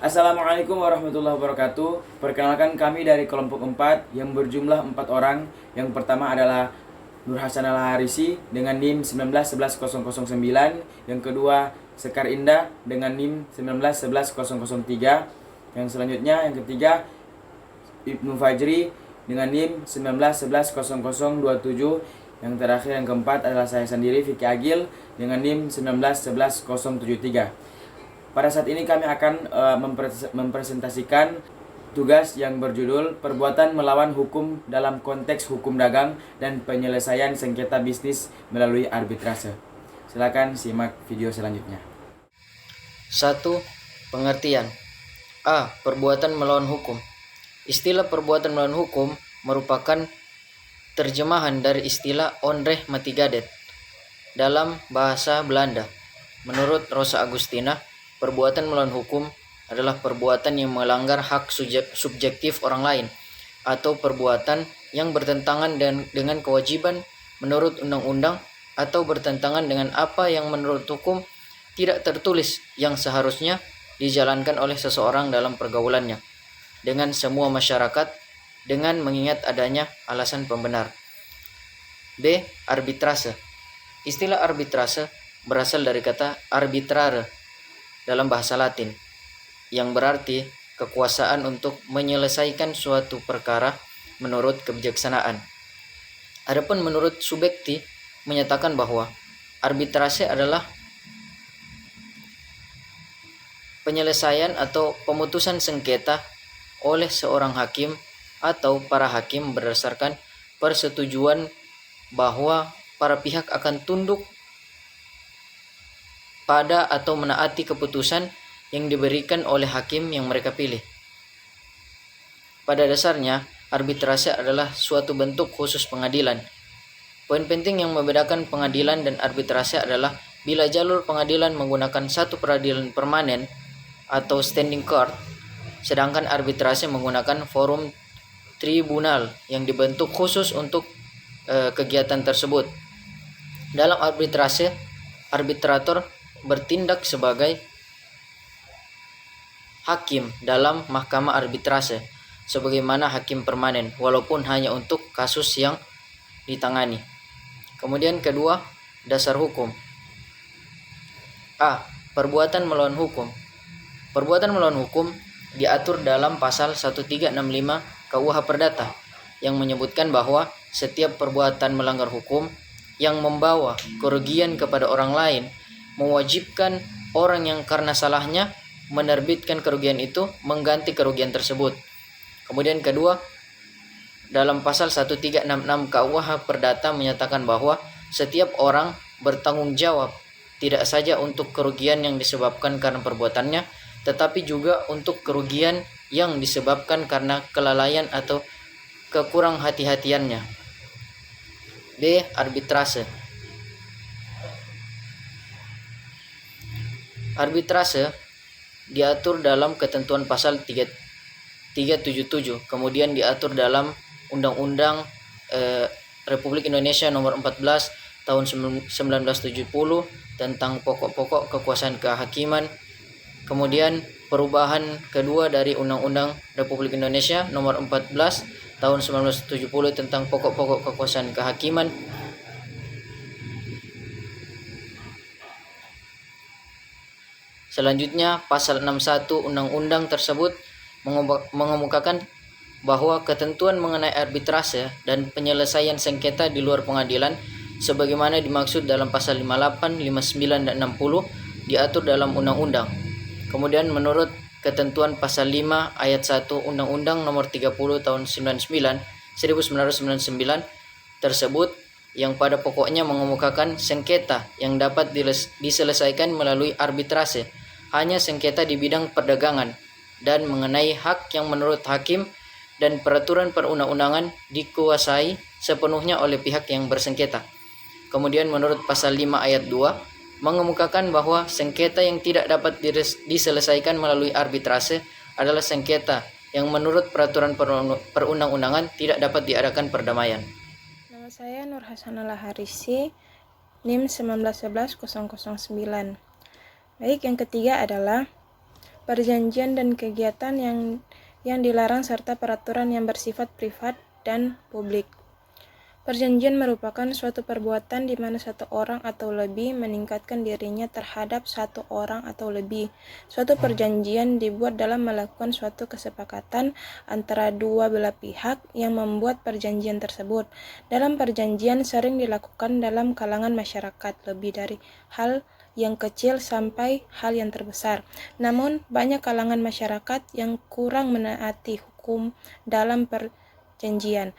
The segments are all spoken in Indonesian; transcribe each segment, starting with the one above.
Assalamualaikum warahmatullahi wabarakatuh. Perkenalkan kami dari kelompok 4 yang berjumlah 4 orang. Yang pertama adalah Nur Hasan Al-Harisi dengan NIM 1911009. Yang kedua Sekar Indah dengan NIM 1911003. Yang selanjutnya yang ketiga Ibnu Fajri dengan NIM 1911027. Yang terakhir yang keempat adalah saya sendiri Vicky Agil dengan NIM 1911073. Pada saat ini kami akan mempresentasikan tugas yang berjudul Perbuatan Melawan Hukum dalam Konteks Hukum Dagang dan Penyelesaian Sengketa Bisnis Melalui Arbitrase. Silakan simak video selanjutnya. 1. Pengertian. A. Perbuatan melawan hukum. Istilah perbuatan melawan hukum merupakan terjemahan dari istilah onrecht mitigated dalam bahasa Belanda. Menurut Rosa Agustina, perbuatan melawan hukum adalah perbuatan yang melanggar hak subjektif orang lain atau perbuatan yang bertentangan dengan kewajiban menurut undang-undang atau bertentangan dengan apa yang menurut hukum tidak tertulis yang seharusnya dijalankan oleh seseorang dalam pergaulannya dengan semua masyarakat dengan mengingat adanya alasan pembenar. B. Arbitrase. Istilah arbitrase berasal dari kata arbitrare dalam bahasa Latin, yang berarti kekuasaan untuk menyelesaikan suatu perkara menurut kebijaksanaan. Adapun menurut Subekti menyatakan bahwa arbitrase adalah penyelesaian atau pemutusan sengketa oleh seorang hakim atau para hakim berdasarkan persetujuan bahwa para pihak akan tunduk pada atau menaati keputusan yang diberikan oleh hakim yang mereka pilih. Pada dasarnya, arbitrase adalah suatu bentuk khusus pengadilan. Poin penting yang membedakan pengadilan dan arbitrase adalah bila jalur pengadilan menggunakan satu peradilan permanen atau standing court, sedangkan arbitrase menggunakan forum tribunal yang dibentuk khusus untuk kegiatan tersebut. Dalam arbitrase, arbitrator bertindak sebagai hakim dalam mahkamah arbitrase sebagaimana hakim permanen walaupun hanya untuk kasus yang ditangani. Kemudian kedua, dasar hukum. A. Perbuatan melawan hukum. Perbuatan melawan hukum diatur dalam pasal 1365 KUH Perdata yang menyebutkan bahwa setiap perbuatan melanggar hukum yang membawa kerugian kepada orang lain mewajibkan orang yang karena salahnya menerbitkan kerugian itu mengganti kerugian tersebut. Kemudian kedua, dalam pasal 1366 KUH Perdata menyatakan bahwa setiap orang bertanggung jawab tidak saja untuk kerugian yang disebabkan karena perbuatannya, tetapi juga untuk kerugian yang disebabkan karena kelalaian atau kekurang hati-hatiannya. B. Arbitrase. Arbitrase diatur dalam ketentuan pasal 377, kemudian diatur dalam Undang-Undang Republik Indonesia Nomor 14 Tahun 1970 tentang pokok-pokok kekuasaan kehakiman. Kemudian perubahan kedua dari Undang-Undang Republik Indonesia Nomor 14 Tahun 1970 tentang pokok-pokok kekuasaan kehakiman. Selanjutnya, pasal 61 undang-undang tersebut mengemukakan bahwa ketentuan mengenai arbitrase dan penyelesaian sengketa di luar pengadilan sebagaimana dimaksud dalam pasal 58, 59, dan 60 diatur dalam undang-undang. Kemudian menurut ketentuan pasal 5 ayat 1 Undang-Undang Nomor 30 Tahun 1999 tersebut yang pada pokoknya mengemukakan sengketa yang dapat diselesaikan melalui arbitrase hanya sengketa di bidang perdagangan dan mengenai hak yang menurut hakim dan peraturan perundang-undangan dikuasai sepenuhnya oleh pihak yang bersengketa. Kemudian menurut pasal 5 ayat 2 mengemukakan bahwa sengketa yang tidak dapat diselesaikan melalui arbitrase adalah sengketa yang menurut peraturan perundang-undangan tidak dapat diadakan perdamaian. Nama saya Nur Hasan Al-Harisi, NIM 1911009. Baik, yang ketiga adalah perjanjian dan kegiatan yang dilarang serta peraturan yang bersifat privat dan publik. Perjanjian merupakan suatu perbuatan di mana satu orang atau lebih meningkatkan dirinya terhadap satu orang atau lebih. Suatu perjanjian dibuat dalam melakukan suatu kesepakatan antara dua belah pihak yang membuat perjanjian tersebut. Dalam perjanjian sering dilakukan dalam kalangan masyarakat, lebih dari hal yang kecil sampai hal yang terbesar. Namun, banyak kalangan masyarakat yang kurang menaati hukum dalam perjanjian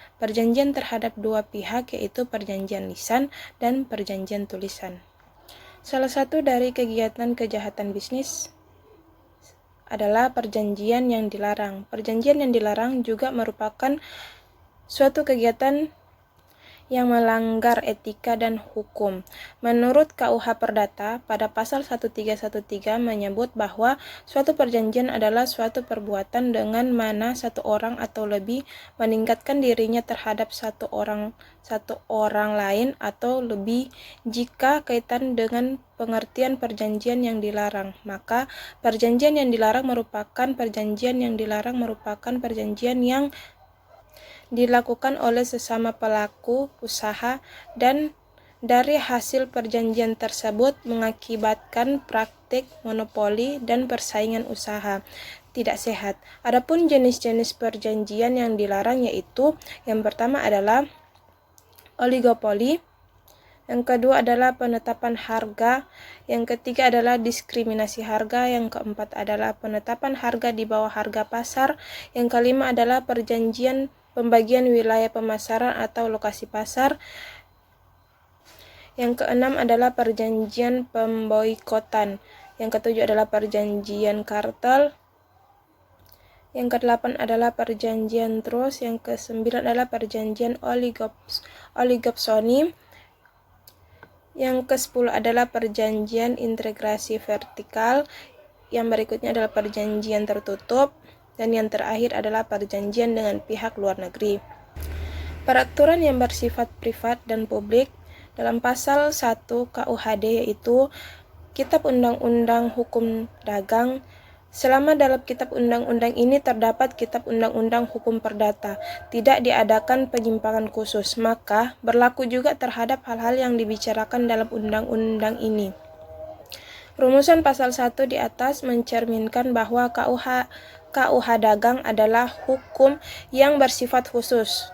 terhadap dua pihak, yaitu perjanjian lisan dan perjanjian tulisan. Salah satu dari kegiatan kejahatan bisnis adalah perjanjian yang dilarang. Perjanjian yang dilarang juga merupakan suatu kegiatan yang melanggar etika dan hukum. Menurut KUH Perdata, pada pasal 1313 menyebut bahwa suatu perjanjian adalah suatu perbuatan dengan mana satu orang atau lebih meningkatkan dirinya terhadap satu orang lain atau lebih. Jika kaitan dengan pengertian perjanjian yang dilarang, maka perjanjian yang dilarang merupakan perjanjian yang dilakukan oleh sesama pelaku usaha dan dari hasil perjanjian tersebut mengakibatkan praktik monopoli dan persaingan usaha tidak sehat. Adapun jenis-jenis perjanjian yang dilarang yaitu yang pertama adalah oligopoli, yang kedua adalah penetapan harga, yang ketiga adalah diskriminasi harga, yang keempat adalah penetapan harga di bawah harga pasar, yang kelima adalah perjanjian pembagian wilayah pemasaran atau lokasi pasar, yang keenam adalah perjanjian pemboikotan, yang ketujuh adalah perjanjian kartel, yang kedelapan adalah perjanjian trust, yang kesembilan adalah perjanjian oligopsoni, yang ke-10 adalah perjanjian integrasi vertikal, yang berikutnya adalah perjanjian tertutup, dan yang terakhir adalah perjanjian dengan pihak luar negeri. Peraturan yang bersifat privat dan publik dalam pasal 1 KUHD yaitu Kitab Undang-Undang Hukum Dagang. Selama dalam Kitab Undang-Undang ini terdapat Kitab Undang-Undang Hukum Perdata, tidak diadakan penyimpangan khusus, maka berlaku juga terhadap hal-hal yang dibicarakan dalam undang-undang ini. Rumusan pasal 1 di atas mencerminkan bahwa KUH Dagang adalah hukum yang bersifat khusus.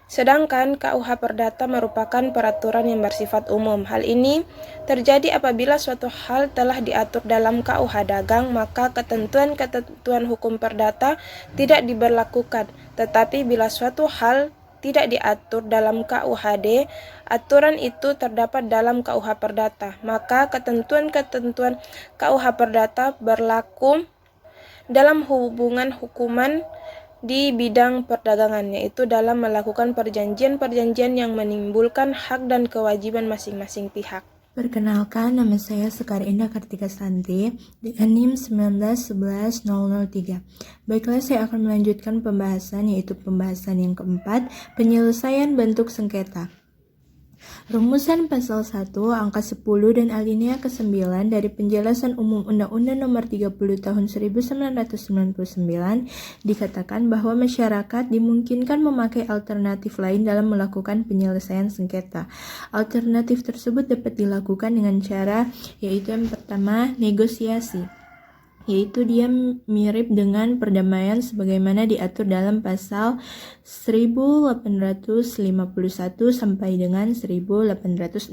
Sedangkan KUH Perdata merupakan peraturan yang bersifat umum. Hal ini terjadi apabila suatu hal telah diatur dalam KUH Dagang, maka ketentuan-ketentuan hukum perdata tidak diberlakukan. Tetapi bila suatu hal tidak diatur dalam KUHD, aturan itu terdapat dalam KUH Perdata, maka ketentuan-ketentuan KUH Perdata berlaku dalam hubungan hukuman di bidang perdagangan, yaitu dalam melakukan perjanjian-perjanjian yang menimbulkan hak dan kewajiban masing-masing pihak. Perkenalkan, nama saya Sekar Indah Kartika Santi dengan NIM 1911003. Baiklah, saya akan melanjutkan pembahasan, yaitu pembahasan yang keempat, penyelesaian bentuk sengketa. Rumusan pasal 1 angka 10 dan alinea ke-9 dari penjelasan umum Undang-Undang Nomor 30 Tahun 1999 dikatakan bahwa masyarakat dimungkinkan memakai alternatif lain dalam melakukan penyelesaian sengketa. Alternatif tersebut dapat dilakukan dengan cara yaitu yang pertama, negosiasi, yaitu dia mirip dengan perdamaian sebagaimana diatur dalam pasal 1851 sampai dengan 1864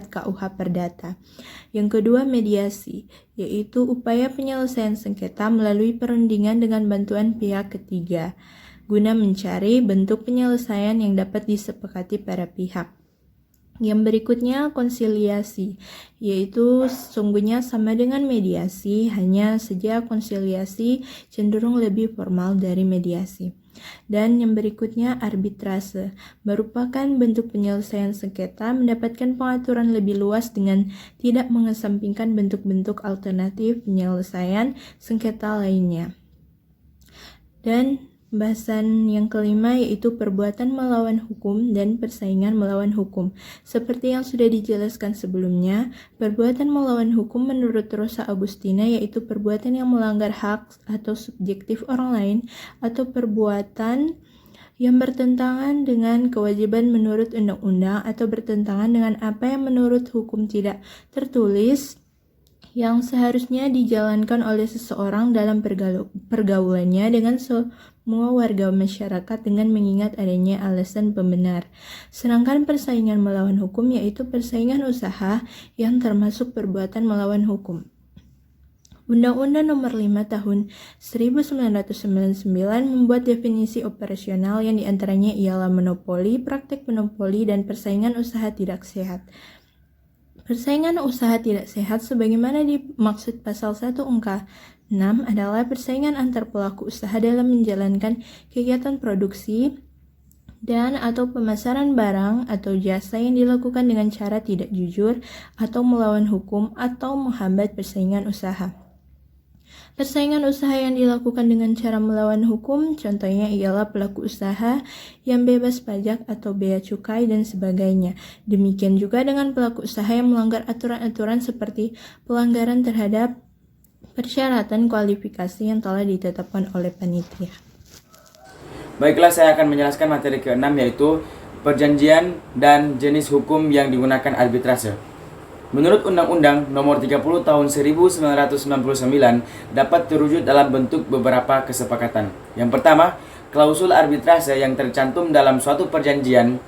KUH Perdata. Yang kedua, mediasi, yaitu upaya penyelesaian sengketa melalui perundingan dengan bantuan pihak ketiga, guna mencari bentuk penyelesaian yang dapat disepakati para pihak. Yang berikutnya, konsiliasi, yaitu sesungguhnya sama dengan mediasi, hanya saja konsiliasi cenderung lebih formal dari mediasi. Dan yang berikutnya, arbitrase, merupakan bentuk penyelesaian sengketa mendapatkan pengaturan lebih luas dengan tidak mengesampingkan bentuk-bentuk alternatif penyelesaian sengketa lainnya. Dan Pembahasan yang kelima yaitu perbuatan melawan hukum dan persaingan melawan hukum. Seperti yang sudah dijelaskan sebelumnya, perbuatan melawan hukum menurut Rosa Agustina yaitu perbuatan yang melanggar hak atau subjektif orang lain atau perbuatan yang bertentangan dengan kewajiban menurut undang-undang atau bertentangan dengan apa yang menurut hukum tidak tertulis yang seharusnya dijalankan oleh seseorang dalam pergaulannya dengan semua warga masyarakat dengan mengingat adanya alasan pembenar. Sedangkan persaingan melawan hukum yaitu persaingan usaha yang termasuk perbuatan melawan hukum. Undang-Undang Nomor 5 Tahun 1999 membuat definisi operasional yang diantaranya ialah monopoli, praktek monopoli, dan persaingan usaha tidak sehat. Persaingan usaha tidak sehat sebagaimana dimaksud pasal 1 angka 6 adalah persaingan antar pelaku usaha dalam menjalankan kegiatan produksi dan atau pemasaran barang atau jasa yang dilakukan dengan cara tidak jujur atau melawan hukum atau menghambat persaingan usaha. Persaingan usaha yang dilakukan dengan cara melawan hukum contohnya ialah pelaku usaha yang bebas pajak atau bea cukai dan sebagainya. Demikian juga dengan pelaku usaha yang melanggar aturan-aturan seperti pelanggaran terhadap persyaratan kualifikasi yang telah ditetapkan oleh panitia. Baiklah, saya akan menjelaskan materi ke-6 yaitu perjanjian dan jenis hukum yang digunakan arbitrase. Menurut Undang-Undang Nomor 30 Tahun 1999 dapat terwujud dalam bentuk beberapa kesepakatan. Yang pertama, klausul arbitrase yang tercantum dalam suatu perjanjian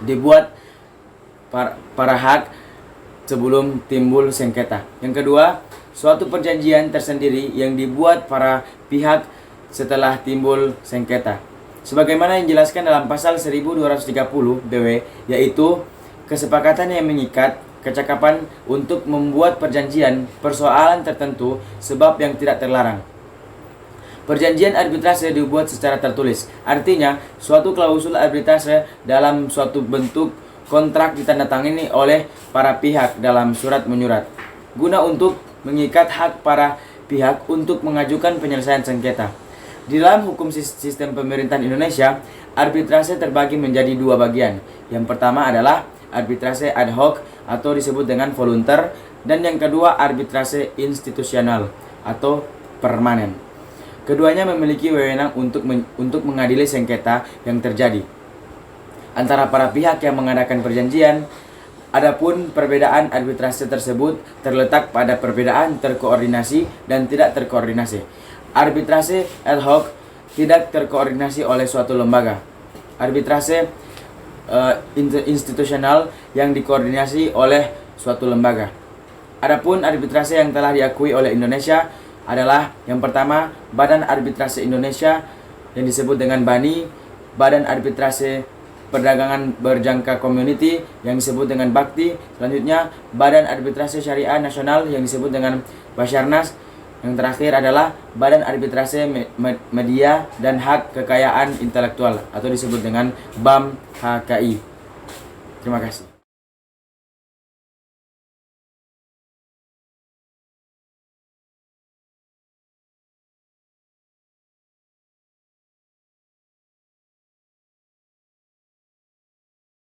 dibuat para hak sebelum timbul sengketa. Yang kedua, suatu perjanjian tersendiri yang dibuat para pihak setelah timbul sengketa. Sebagaimana yang dijelaskan dalam pasal 1230 BW, yaitu kesepakatan yang mengikat kecakapan untuk membuat perjanjian persoalan tertentu sebab yang tidak terlarang. Perjanjian arbitrase dibuat secara tertulis, artinya suatu klausul arbitrase dalam suatu bentuk kontrak ditandatangani oleh para pihak dalam surat menyurat, guna untuk mengikat hak para pihak untuk mengajukan penyelesaian sengketa. Di dalam hukum sistem pemerintahan Indonesia, arbitrase terbagi menjadi dua bagian. Yang pertama adalah arbitrase ad hoc atau disebut dengan volunter, dan yang kedua arbitrase institusional atau permanen. Keduanya memiliki wewenang untuk mengadili sengketa yang terjadi antara para pihak yang mengadakan perjanjian. Adapun perbedaan arbitrase tersebut terletak pada perbedaan terkoordinasi dan tidak terkoordinasi. Arbitrase ad hoc tidak terkoordinasi oleh suatu lembaga. Arbitrase institusional yang dikoordinasi oleh suatu lembaga. Adapun arbitrase yang telah diakui oleh Indonesia adalah yang pertama Badan Arbitrase Indonesia yang disebut dengan BANI, Badan Arbitrase Perdagangan Berjangka Community yang disebut dengan BAKTI, selanjutnya Badan Arbitrase Syariah Nasional yang disebut dengan Basarnas, yang terakhir adalah Badan Arbitrase Media dan Hak Kekayaan Intelektual atau disebut dengan BAM HKI. Terima kasih.